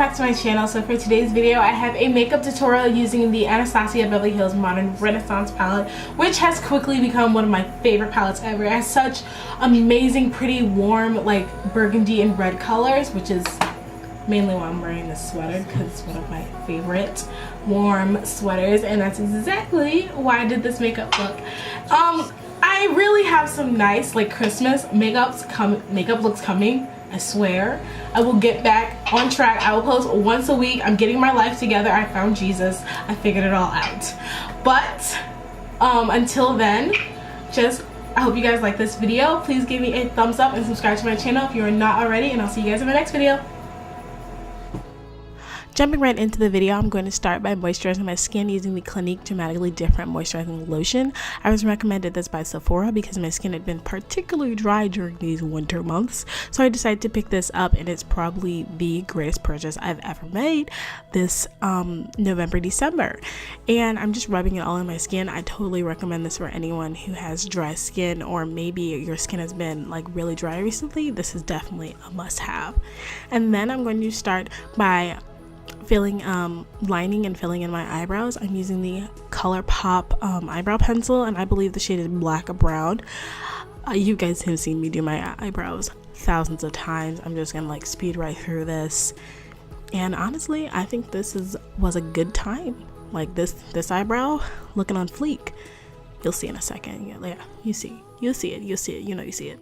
back to my channel. So for today's video I have a makeup tutorial using the Anastasia Beverly Hills Modern Renaissance palette, which has quickly become one of my favorite palettes ever. It has such amazing, pretty, warm, like burgundy and red colors, which is mainly why I'm wearing this sweater, because it's one of my favorite warm sweaters, and that's exactly why I did this makeup look. I really have some nice like Christmas makeup looks coming. I swear I will get back on track. I will post once a week. I'm getting my life together. I found Jesus. I figured it all out. But until then, I hope you guys like this video. Please give me a thumbs up and subscribe to my channel if you are not already, and I'll see you guys in my next video. Jumping right into the video, I'm going to start by moisturizing my skin using the Clinique Dramatically Different Moisturizing Lotion. I was recommended this by Sephora because my skin had been particularly dry during these winter months. So I decided to pick this up, and it's probably the greatest purchase I've ever made this November, December. And I'm just rubbing it all in my skin. I totally recommend this for anyone who has dry skin, or maybe your skin has been like really dry recently. This is definitely a must-have. And then I'm going to start by lining and filling in my eyebrows. I'm using the ColourPop eyebrow pencil, and I believe the shade is Black Brown. You guys have seen me do my eyebrows thousands of times. I'm just gonna like speed right through this, and honestly I think this was a good time. Like this eyebrow looking on fleek. You'll see in a second. Yeah, you see it, you see it.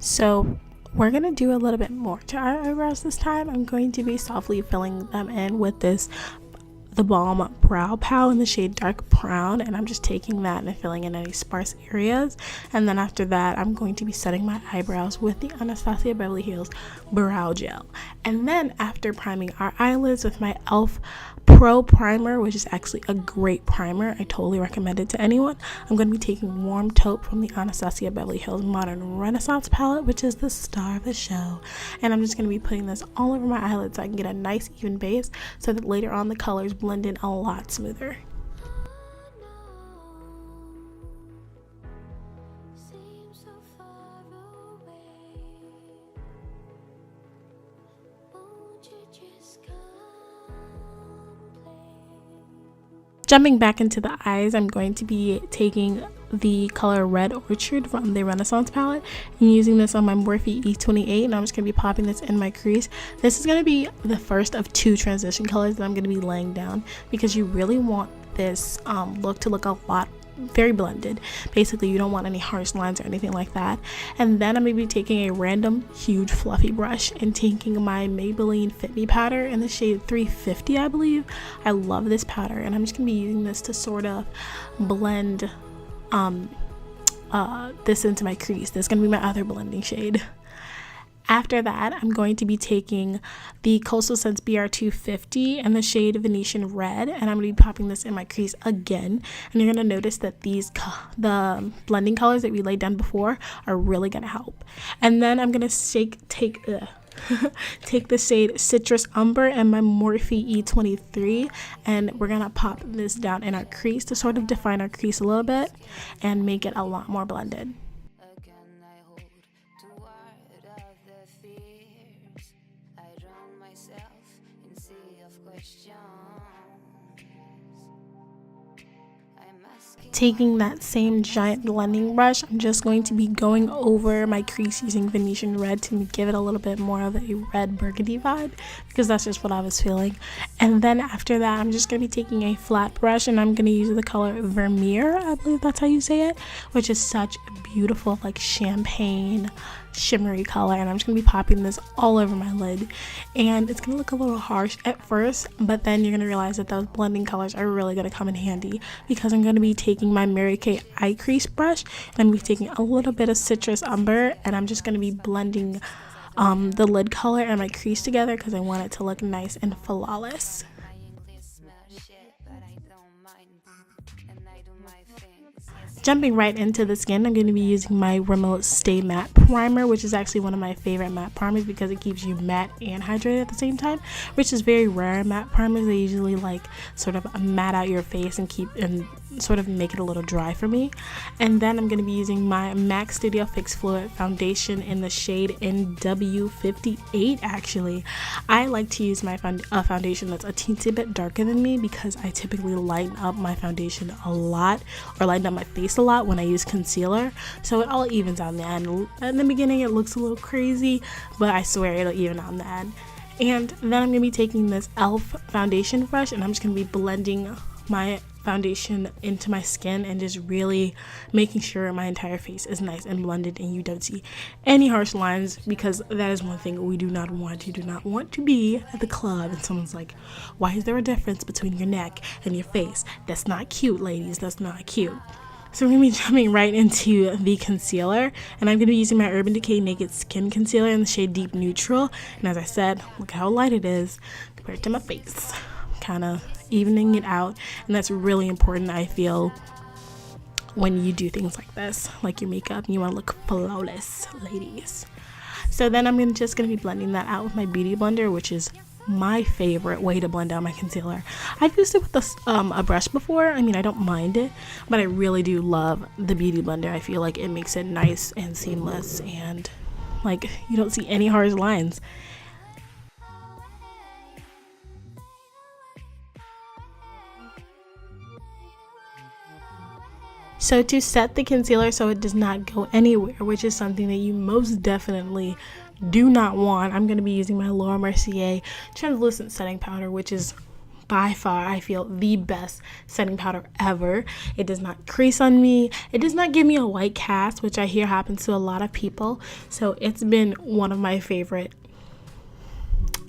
So we're gonna do a little bit more to our eyebrows this time. I'm going to be softly filling them in with the Balm Brow Pow in the shade Dark Brown, and I'm just taking that and filling in any sparse areas. And then after that, I'm going to be setting my eyebrows with the Anastasia Beverly Hills Brow Gel. And then after priming our eyelids with my e.l.f. Pro Primer, which is actually a great primer, I totally recommend it to anyone, I'm going to be taking Warm Taupe from the Anastasia Beverly Hills Modern Renaissance palette, which is the star of the show. And I'm just going to be putting this all over my eyelids so I can get a nice even base, so that later on the colors blend in a lot smoother. Jumping back into the eyes, I'm going to be taking the color Red Orchard from the Renaissance palette and using this on my Morphe E28, and I'm just going to be popping this in my crease. This is going to be the first of two transition colors that I'm going to be laying down, because you really want this look to look a lot very blended. Basically, you don't want any harsh lines or anything like that. And then I'm going to be taking a random huge fluffy brush and taking my Maybelline Fit Me powder in the shade 350, I believe. I love this powder, and I'm just going to be using this to sort of blend this into my crease. This is going to be my other blending shade. After that, I'm going to be taking the Coastal Scents BR250 and the shade Venetian Red, and I'm going to be popping this in my crease again. And you're going to notice that the blending colors that we laid down before are really going to help. And then I'm going to take the shade Citrus Umber and my Morphe E23, and we're going to pop this down in our crease to sort of define our crease a little bit and make it a lot more blended. Taking that same giant blending brush, I'm just going to be going over my crease using Venetian Red to give it a little bit more of a red burgundy vibe, because that's just what I was feeling. And then after that, I'm just going to be taking a flat brush, and I'm going to use the color Vermeer, I believe that's how you say it, which is such a beautiful like champagne shimmery color, and I'm just gonna be popping this all over my lid. And it's gonna look a little harsh at first, but then you're gonna realize that those blending colors are really gonna come in handy, because I'm gonna be taking my Mary Kay eye crease brush, and I'm gonna be taking a little bit of Citrus Umber, and I'm just gonna be blending the lid color and my crease together, because I want it to look nice and flawless. jumping right into the skin, I'm going to be using my Rimmel Stay Matte Primer, which is actually one of my favorite matte primers because it keeps you matte and hydrated at the same time, which is very rare in matte primers. They usually like sort of matte out your face and sort of make it a little dry for me. And then I'm going to be using my MAC Studio Fix Fluid Foundation in the shade NW58. Actually, I like to use my foundation that's a teensy bit darker than me because I typically lighten up my foundation a lot, or lighten up my face a lot when I use concealer, so it all evens out in the end. In the beginning it looks a little crazy, but I swear it'll even out in the end. And then I'm going to be taking this e.l.f. foundation brush and I'm just going to be blending my foundation into my skin and just really making sure my entire face is nice and blended and you don't see any harsh lines, because that is one thing we do not want. You do not want to be at the club and someone's like, why is there a difference between your neck and your face? That's not cute, ladies. That's not cute. So we're going to be jumping right into the concealer, and I'm going to be using my Urban Decay Naked Skin Concealer in the shade Deep Neutral. And as I said, look how light it is compared to my face. Kind of evening it out, and that's really important, I feel, when you do things like this, like your makeup, and you want to look flawless, ladies. So then I'm just going to be blending that out with my Beauty Blender, which is my favorite way to blend out my concealer. I've used it with a brush before. I mean, I don't mind it, but I really do love the Beauty Blender. I feel like it makes it nice and seamless, and like you don't see any harsh lines. So to set the concealer so it does not go anywhere, which is something that you most definitely do not want, I'm going to be using my Laura Mercier translucent setting powder, which is by far, I feel, the best setting powder ever. It does not crease on me. It does not give me a white cast, which I hear happens to a lot of people. So it's been one of my favorite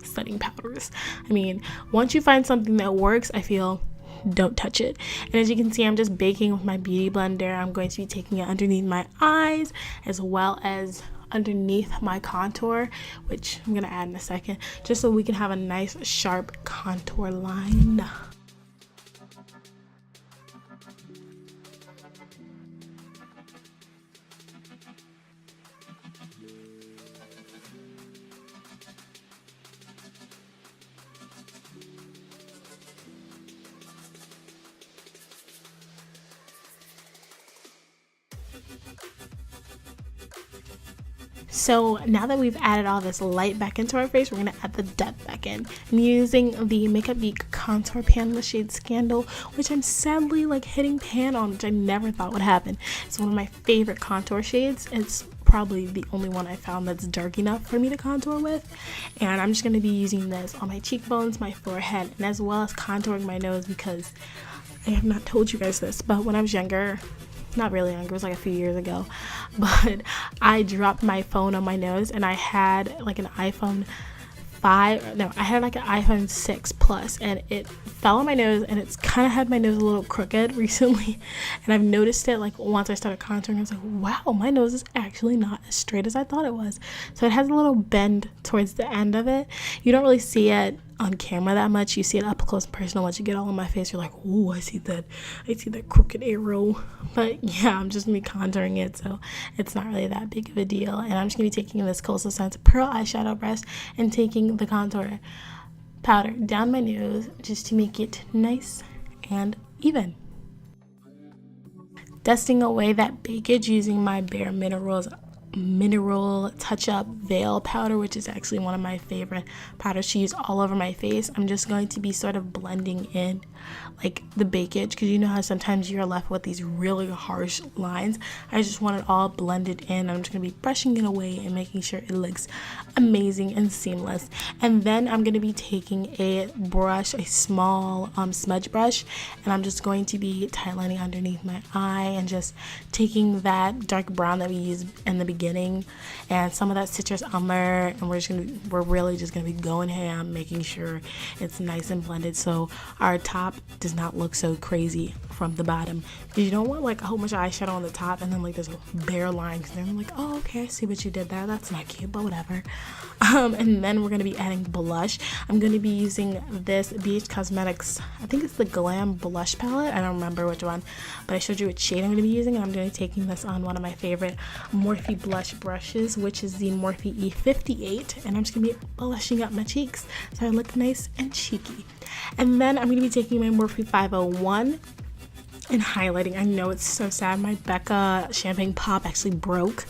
setting powders. I mean, once you find something that works, I feel, don't touch it. And as you can see, I'm just baking with my Beauty Blender. I'm going to be taking it underneath my eyes as well as underneath my contour, which I'm going to add in a second, just so we can have a nice sharp contour line. So now that we've added all this light back into our face, we're going to add the depth back in. I'm using the Makeup Geek Contour Pan in the shade Scandal, which I'm sadly like hitting pan on, which I never thought would happen. It's one of my favorite contour shades. It's probably the only one I found that's dark enough for me to contour with. And I'm just going to be using this on my cheekbones, my forehead, and as well as contouring my nose, because I have not told you guys this, but when I was younger, not really younger, it was like a few years ago, but I dropped my phone on my nose and I had like an iPhone 5, no, I had like an iPhone 6 Plus, and it fell on my nose, and it's kind of had my nose a little crooked recently, and I've noticed it like once I started contouring. I was like, wow, my nose is actually not as straight as I thought it was. So it has a little bend towards the end of it. You don't really see it on camera that much. You see it up close and personal. Once you get all in my face, you're like, oh, I see that crooked arrow. But yeah, I'm just gonna be contouring it, so it's not really that big of a deal. And I'm just gonna be taking this Coastal Scents Pearl eyeshadow brush and taking the contour powder down my nose just to make it nice and even. Dusting away that bakage using my Bare Mineral Touch Up Veil powder, which is actually one of my favorite powders to use all over my face. I'm just going to be sort of blending in like the bakage, because you know how sometimes you're left with these really harsh lines. I just want it all blended in. I'm just going to be brushing it away and making sure it looks amazing and seamless. And then I'm going to be taking a brush, a small smudge brush, and I'm just going to be tightlining underneath my eye and just taking that dark brown that we used in the beginning beginning, and some of that citrus on there, and we're really just gonna be going ham, making sure it's nice and blended so our top does not look so crazy from the bottom, because you don't want like a whole bunch of eyeshadow on the top and then like there's a bare line, because then I'm like, oh okay, I see what you did there, that's not cute, but whatever. And then we're gonna be adding blush. I'm gonna be using this BH Cosmetics, I think it's the Glam blush palette, I don't remember which one, but I showed you which shade I'm gonna be using, and I'm gonna be taking this on one of my favorite Morphe blush brushes, which is the Morphe E58, and I'm just gonna be blushing up my cheeks so I look nice and cheeky. And then I'm gonna be taking my Morphe 501 and highlighting. I know it's so sad, my Becca Champagne Pop actually broke.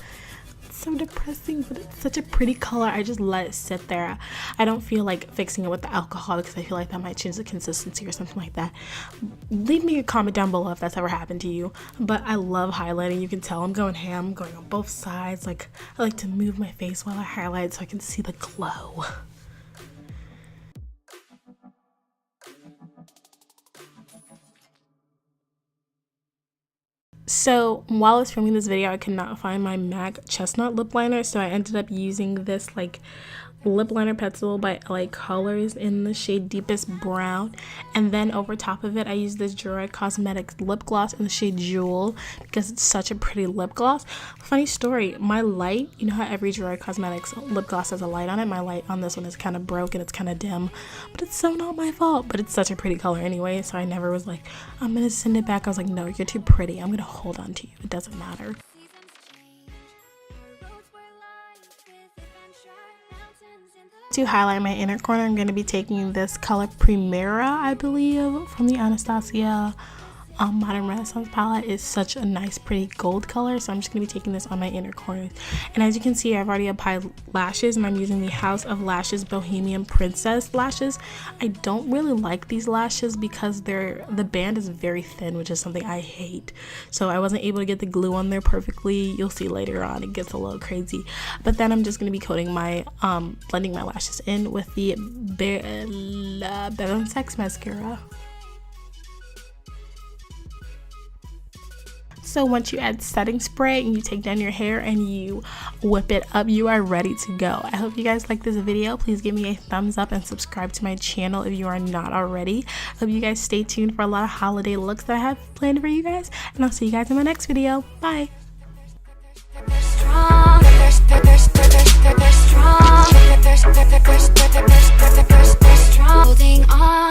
So depressing, but it's such a pretty color. I just let it sit there. I don't feel like fixing it with the alcohol because I feel like that might change the consistency or something like that. Leave me a comment down below if that's ever happened to you. But I love highlighting. You can tell I'm going ham. I'm going on both sides. Like, I like to move my face while I highlight so I can see the glow. So while I was filming this video, I could not find my MAC Chestnut lip liner, so I ended up using this like lip liner pencil by LA Colors in the shade Deepest Brown, and then over top of it I used this Joy Cosmetics lip gloss in the shade Jewel because it's such a pretty lip gloss. Funny story, my light, you know how every Joy Cosmetics lip gloss has a light on it, my light on this one is kind of broke and it's kind of dim, but it's so not my fault, but it's such a pretty color anyway, so I never was like, I'm gonna send it back. I was like, no, you're too pretty, I'm gonna hold on to you, it doesn't matter. To highlight my inner corner, I'm going to be taking this color Primera, I believe, from the Anastasia Modern Renaissance palette. It's such a nice pretty gold color, so I'm just going to be taking this on my inner corners. And as you can see, I've already applied lashes, and I'm using the House of Lashes Bohemian Princess lashes. I don't really like these lashes because the band is very thin, which is something I hate, so I wasn't able to get the glue on there perfectly. You'll see later on it gets a little crazy, but then I'm just going to be coating my blending my lashes in with the Better Sex mascara. So once you add setting spray and you take down your hair and you whip it up, you are ready to go. I hope you guys like this video. Please give me a thumbs up and subscribe to my channel if you are not already. I hope you guys stay tuned for a lot of holiday looks that I have planned for you guys, and I'll see you guys in my next video. Bye. Holding on.